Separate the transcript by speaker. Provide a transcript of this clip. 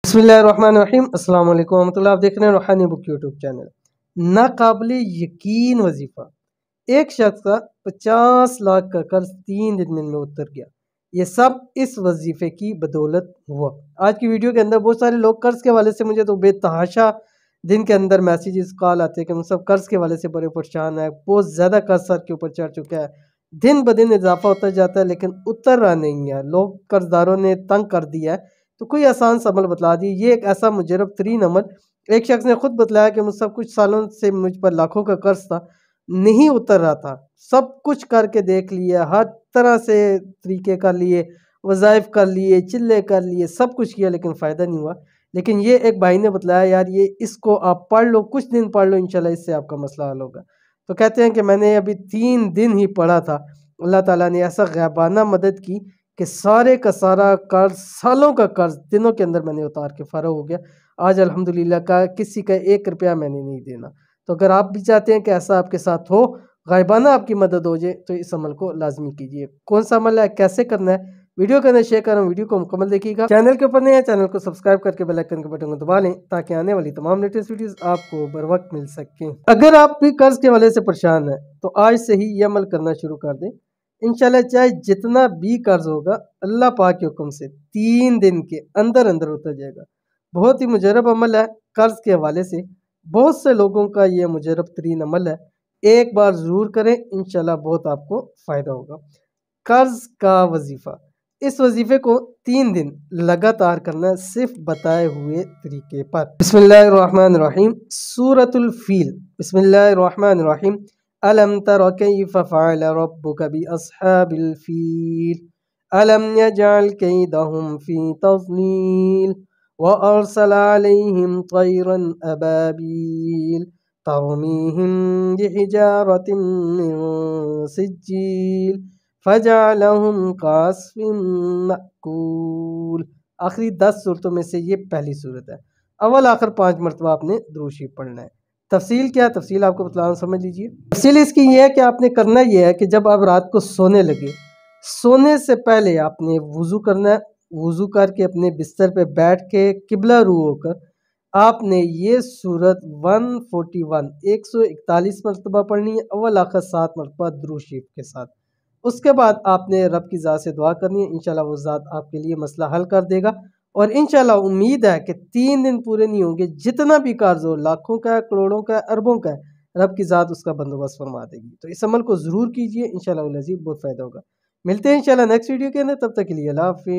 Speaker 1: बिस्मिल्लाहिर्रहमानिर्रहीम। अस्सलाम वालेकुम रहमतुल्लाह। आप देख रहे हैं रूहानी बुक यूट्यूब चैनल। नाकाबिले यकीन वजीफा, एक शख्स का 50 लाख का कर्ज 3 दिन में उतर गया। ये सब इस वजीफे की बदौलत हुआ। आज की वीडियो के अंदर बहुत सारे लोग कर्ज के हवाले से मुझे तो बेतहाशा दिन के अंदर मैसेजेस कॉल आते हैं कि हम सब कर्ज के हवाले से बड़े परेशान है, बहुत ज़्यादा कर्ज सर के ऊपर चढ़ चुका है, दिन ब दिन इजाफा होता जाता है लेकिन उतर रहा नहीं है, लोग कर्जदारों ने तंग कर दिया है। तो कोई आसान सा अमल बतला दी। ये एक ऐसा मुजरब तरीन अमल, एक शख्स ने खुद बतलाया कि मुझसे कुछ सालों से मुझ पर लाखों का कर्ज था, नहीं उतर रहा था, सब कुछ करके देख लिया, हर तरह से तरीके कर लिए, वज़ाइफ कर लिए, चिल्ले कर लिए, सब कुछ किया लेकिन फ़ायदा नहीं हुआ। लेकिन ये एक भाई ने बतलाया यार ये इसको आप पढ़ लो, कुछ दिन पढ़ लो, इंशाल्लाह इससे आपका मसला हल होगा। तो कहते हैं कि मैंने अभी 3 दिन ही पढ़ा था, अल्लाह ताला ने ऐसा गैबाना मदद की कि सारे का सारा कर्ज, सालों का कर्ज दिनों के अंदर मैंने उतार के फ़ारग हो गया। आज अल्हम्दुलिल्लाह का किसी का 1 रुपया मैंने नहीं देना। तो अगर आप भी चाहते हैं कि ऐसा आपके साथ हो, गायबाना आपकी मदद हो जाए, तो इस अमल को लाजमी कीजिए। कौन सा अमल है, कैसे करना है, वीडियो के अंदर शेयर कर रहा हूँ, वीडियो को मुकम्मल देखिएगा। चैनल के ऊपर नए हैं, चैनल को सब्सक्राइब करके बेल आइकन के बटन को दबा लें ताकि आने वाली तमाम लेटेस्ट वीडियोस आपको बर वक्त मिल सकें। अगर आप भी कर्ज के हवाले से परेशान हैं तो आज से ही ये अमल करना शुरू कर दें। इंशाल्लाह चाहे जितना भी कर्ज होगा अल्लाह पाक के हुक्म से 3 दिन के अंदर अंदर उतर जाएगा। बहुत ही मुजरब अमल है कर्ज के हवाले से, बहुत से लोगों का ये मुजरब तरीन अमल है। एक बार ज़रूर करें, इंशाल्लाह बहुत आपको फ़ायदा होगा। कर्ज का वजीफ़ा, इस वजीफे को 3 दिन लगातार करना है, सिर्फ बताए हुए तरीके पर। बिस्मिल्लाहिर्रहमानिर्रहीम। सूरतुल फील। बिस्मिल्लाहिर्रहमानिर्रहीम। अलम तर कैफ फ़अल रब्बुक बिअस्हाबिल फील अलम यजअल कैदहुम फी तज़लील व अरसल अलैहिम तयरन अबाबील तरमीहिम बिहिजारतिन मिन सिज्जील फजअलहुम कास्फिन मअकूल। आखिरी 10 सूरतों में से ये पहली सूरत है। अव्वल आखिर 5 मरतबा आपने दुरूद शरीफ पढ़ना है। तफसील क्या है, तफसील आपको बता रहा हूं, समझ लीजिए। तफसील इसकी ये है कि आपने करना ये है कि जब आप रात को सोने लगे, सोने से पहले आपने वुज़ू करना है। वुज़ू करके अपने बिस्तर पे बैठ के किबला रू होकर आपने ये सूरत 141 मरतबा पढ़नी है, अव्वल आखिर 7 मरतबा दुरूद शरीफ के साथ। उसके बाद आपने रब की ज़ात से दुआ करनी है, इंशाल्लाह वो ज़ात आपके लिए मसला हल कर देगा। और इंशाल्लाह उम्मीद है कि 3 दिन पूरे नहीं होंगे, जितना भी कर्ज हो, लाखों का है, करोड़ों का है, अरबों का है, रब की ज़ात उसका बंदोबस्त फरमा देगी। तो इस अमल को ज़रूर कीजिए, इंशाल्लाह बहुत फ़ायदा होगा। मिलते हैं इंशाल्लाह नेक्स्ट वीडियो के अंदर, तब तक के लिए अल्लाह हाफ़िज़।